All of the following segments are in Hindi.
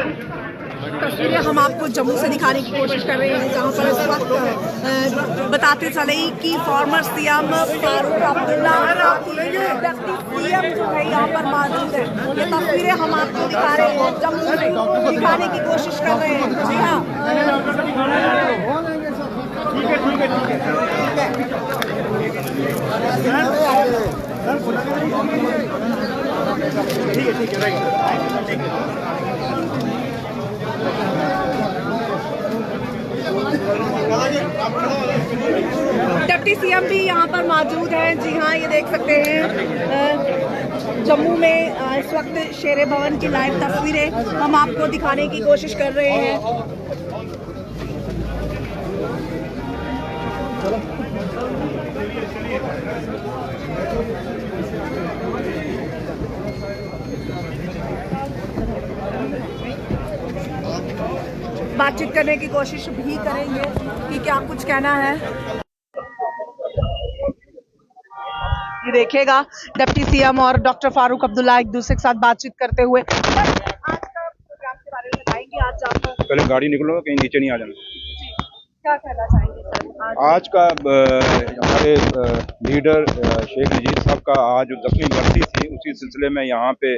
तस्वीरें हम आपको जम्मू से दिखाने की कोशिश कर रहे हैं, जहां पर इस वक्त बताते चले कि farmer CM Farooq Abdullah deputy CM जो है यहाँ पर मौजूद है। ये तस्वीरें हम आपको दिखा रहे हैं, जम्मू से दिखाने की कोशिश कर रहे हैं। जी हाँ, डिप्टी सीएम भी यहाँ पर मौजूद हैं। जी हाँ, ये देख सकते हैं जम्मू में इस वक्त शेरे भवन की लाइव तस्वीरें हम आपको दिखाने की कोशिश कर रहे हैं। बातचीत करने की कोशिश भी करेंगे कि क्या कुछ कहना है। ये देखिएगा डिप्टी सीएम और डॉक्टर फारूक अब्दुल्ला एक दूसरे के साथ बातचीत करते हुए। आज का प्रोग्राम के बारे में बताएंगे। आज आपको पहले गाड़ी निकलो, कहीं नीचे नहीं आ जाना। क्या कहना चाहेंगे सर? आज का हमारे लीडर शेख नजीर साहब का आज जो 10वीं बरसी थी, उसी सिलसिले में यहाँ पे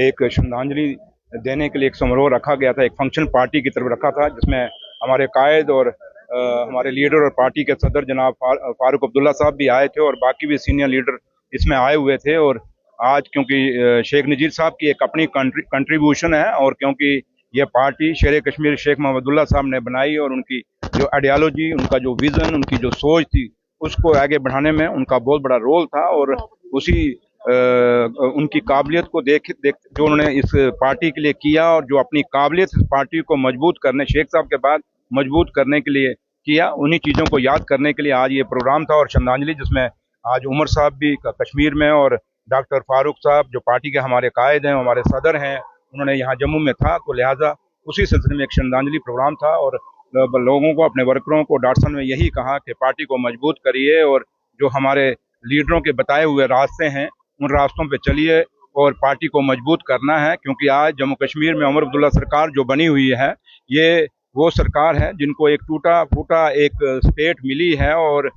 एक श्रद्धांजलि देने के लिए एक समारोह रखा गया था। एक फंक्शन पार्टी की तरफ रखा था, जिसमें हमारे कायद और हमारे लीडर और पार्टी के सदर जनाब फारूक अब्दुल्ला साहब भी आए थे और बाकी भी सीनियर लीडर इसमें आए हुए थे। और आज क्योंकि शेख नजीर साहब की एक अपनी कंट्रीब्यूशन है और क्योंकि ये पार्टी शेर कश्मीर शेख मोहम्मदुल्लाह साहब ने बनाई और उनकी जो आइडियोलॉजी, उनका जो विजन, उनकी जो सोच थी, उसको आगे बढ़ाने में उनका बहुत बड़ा रोल था। और उसी उनकी काबिलियत को देख जो उन्होंने इस पार्टी के लिए किया और जो अपनी काबिलियत इस पार्टी को मजबूत करने, शेख साहब के बाद मजबूत करने के लिए किया, उन्हीं चीज़ों को याद करने के लिए आज ये प्रोग्राम था। और श्रद्धांजलि जिसमें आज उमर साहब भी कश्मीर में और डॉक्टर फारूक साहब जो पार्टी के हमारे कायद हैं, हमारे सदर हैं, उन्होंने यहाँ जम्मू में था, तो लिहाजा उसी सिलसिले में एक श्रद्धांजलि प्रोग्राम था। और लोगों को, अपने वर्करों को डॉक्टर साहब ने यही कहा कि पार्टी को मजबूत करिए और जो हमारे लीडरों के बताए हुए रास्ते हैं उन रास्तों पे चलिए और पार्टी को मजबूत करना है। क्योंकि आज जम्मू कश्मीर में उमर अब्दुल्ला सरकार जो बनी हुई है, ये वो सरकार है जिनको एक टूटा फूटा एक स्टेट मिली है और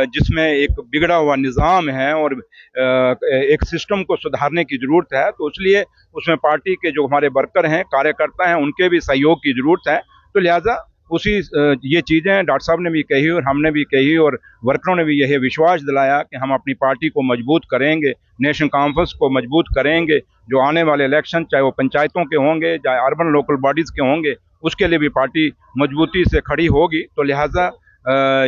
जिसमें एक बिगड़ा हुआ निज़ाम है और एक सिस्टम को सुधारने की ज़रूरत है। तो इसलिए उसमें पार्टी के जो हमारे वर्कर हैं, कार्यकर्ता हैं, उनके भी सहयोग की ज़रूरत है। तो लिहाजा उसी ये चीज़ें डॉक्टर साहब ने भी कही और हमने भी कही और वर्करों ने भी यही विश्वास दिलाया कि हम अपनी पार्टी को मजबूत करेंगे, नेशनल कॉन्फ्रेंस को मजबूत करेंगे। जो आने वाले इलेक्शन, चाहे वो पंचायतों के होंगे, चाहे अर्बन लोकल बॉडीज़ के होंगे, उसके लिए भी पार्टी मजबूती से खड़ी होगी। तो लिहाजा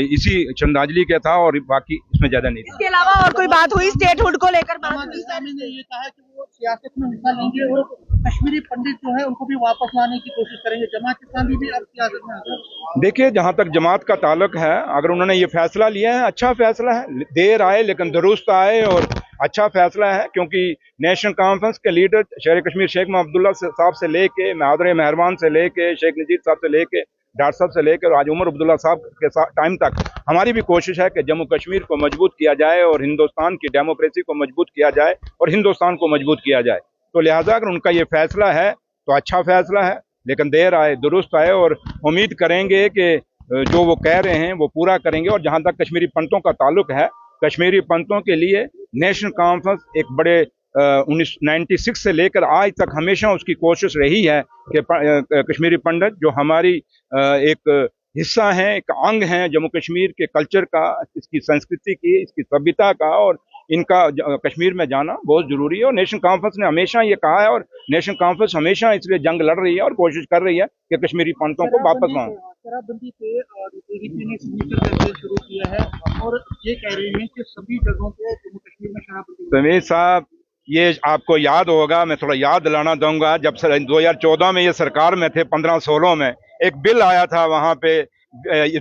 इसी श्रद्धांजलि के था और बाकी इसमें ज्यादा नहीं था। इसके अलावा और कोई बात हुई स्टेटहुड को लेकर? बात हुई? ने ये कहा कि वो सियासत में हिस्सा लेंगे और कश्मीरी पंडित जो है उनको भी वापस लाने की कोशिश करेंगे। जमात इस्लामी भी अब सियासत में आता है। देखिए, जहां तक जमात का ताल्लुक है, अगर उन्होंने ये फैसला लिया है, अच्छा फैसला है, देर आए लेकिन दुरुस्त आए और अच्छा फैसला है। क्योंकि नेशनल कॉन्फ्रेंस के लीडर शेर कश्मीर शेख मोहम्मदुल्लाह साहब से लेके, महादर मेहरबान से लेके, शेख नजीर साहब से लेके, डॉक्टर साहब से लेकर आज उमर अब्दुल्ला साहब के टाइम तक हमारी भी कोशिश है कि जम्मू कश्मीर को मजबूत किया जाए और हिंदुस्तान की डेमोक्रेसी को मजबूत किया जाए और हिंदुस्तान को मजबूत किया जाए। तो लिहाजा अगर उनका ये फैसला है तो अच्छा फैसला है, लेकिन देर आए दुरुस्त आए और उम्मीद करेंगे कि जो वो कह रहे हैं वो पूरा करेंगे। और जहाँ तक कश्मीरी पंडितों का ताल्लुक है, कश्मीरी पंडितों के लिए नेशनल कॉन्फ्रेंस एक बड़े 1996 से लेकर आज तक हमेशा उसकी कोशिश रही है कि कश्मीरी पंडित जो हमारी एक हिस्सा हैं, एक अंग हैं जम्मू कश्मीर के कल्चर का, इसकी संस्कृति की, इसकी सभ्यता का, और इनका कश्मीर में जाना बहुत जरूरी है। और नेशनल कॉन्फ्रेंस ने हमेशा ये कहा है और नेशनल कॉन्फ्रेंस हमेशा इसलिए जंग लड़ रही है और कोशिश कर रही है कि कश्मीरी पंडितों को वापस लाएं। शराबबंदी पे बीजेपी ने सिग्नेचर करके शुरू किया है और ये कह रहे हैं कि सभी जगहों पे जम्मू कश्मीर में शराबबंदी। समीर साहब, ये आपको याद होगा, मैं थोड़ा याद दिलाना दूंगा, जब 2014 में ये सरकार में थे, 15-16 में एक बिल आया था वहाँ पे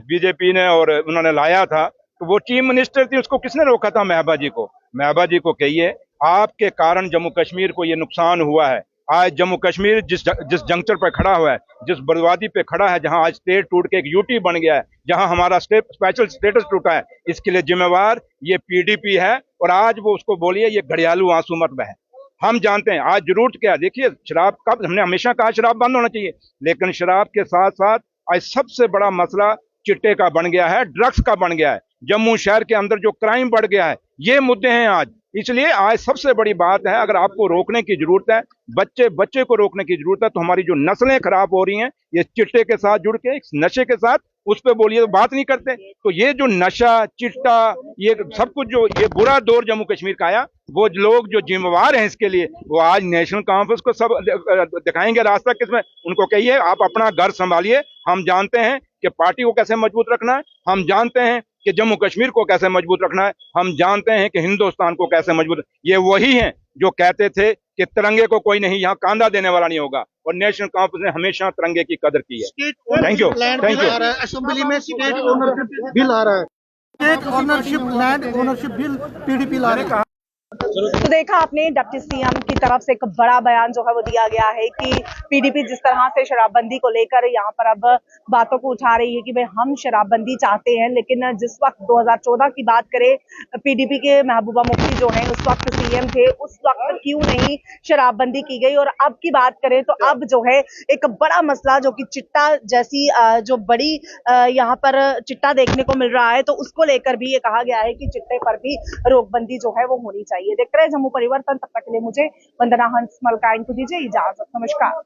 बीजेपी ने और उन्होंने लाया था, तो वो चीफ मिनिस्टर थी, उसको किसने रोका था? महबूबा जी को। महबूबा जी को कहिए, आपके कारण जम्मू कश्मीर को ये नुकसान हुआ है। आज जम्मू कश्मीर जिस जंक्चर पर खड़ा हुआ है, जिस बर्बादी पे खड़ा है, जहां आज स्टेट टूट के एक यूटी बन गया है, जहां हमारा स्पेशल स्टेटस टूटा है, इसके लिए जिम्मेवार ये पीडीपी है। और आज वो उसको बोलिए ये घड़ियालू आंसू मत बहे। हम जानते हैं आज जरूरत क्या है। देखिए शराब कब, हमने हमेशा कहा शराब बंद होना चाहिए, लेकिन शराब के साथ साथ आज सबसे बड़ा मसला चिट्टे का बन गया है, ड्रग्स का बन गया है। जम्मू शहर के अंदर जो क्राइम बढ़ गया है, ये मुद्दे हैं आज। इसलिए आज सबसे बड़ी बात है, अगर आपको रोकने की जरूरत है, बच्चे को रोकने की जरूरत है, तो हमारी जो नस्लें खराब हो रही हैं ये चिट्टे के साथ जुड़ के, इस नशे के साथ, उस पर बोलिए तो बात नहीं करते। तो ये जो नशा चिट्टा, ये सब कुछ जो ये बुरा दौर जम्मू कश्मीर का आया, वो लोग जो जिम्मेवार हैं इसके लिए, वो आज नेशनल कॉन्फ्रेंस को सब दिखाएंगे रास्ता किसमें। उनको कहिए आप अपना घर संभालिए। हम जानते हैं कि पार्टी को कैसे मजबूत रखना है, हम जानते हैं कि जम्मू कश्मीर को कैसे मजबूत रखना है, हम जानते हैं कि हिंदुस्तान को कैसे मजबूत। ये वही हैं जो कहते थे कि तिरंगे को कोई नहीं यहाँ कांधा देने वाला नहीं होगा, और नेशनल कॉन्फ्रेंस ने हमेशा तिरंगे की कदर की है। Thank you, thank you. Assembly में स्टेट ओनरशिप बिल आ रहा है, state ownership land ownership bill PDP ला रहे हैं। तो देखा आपने डिप्टी सीएम की तरफ से एक बड़ा बयान जो है वो दिया गया है कि पीडीपी जिस तरह से शराबबंदी को लेकर यहाँ पर अब बातों को उठा रही है कि भाई हम शराबबंदी चाहते हैं, लेकिन जिस वक्त 2014 की बात करें, पीडीपी के महबूबा मुफ्ती जो हैं उस वक्त सीएम थे, उस वक्त क्यों नहीं शराबबंदी की गई। और अब की बात करें तो अब जो है एक बड़ा मसला जो कि चिट्टा जैसी जो बड़ी यहाँ पर चिट्टा देखने को मिल रहा है, तो उसको लेकर भी ये कहा गया है कि चिट्टे पर भी रोकबंदी जो है वो होनी चाहिए। देखते रहे जम्मू परिवर्तन, तब तक के लिए मुझे वंदना हंस मलकाइन को दीजिए इजाजत। नमस्कार।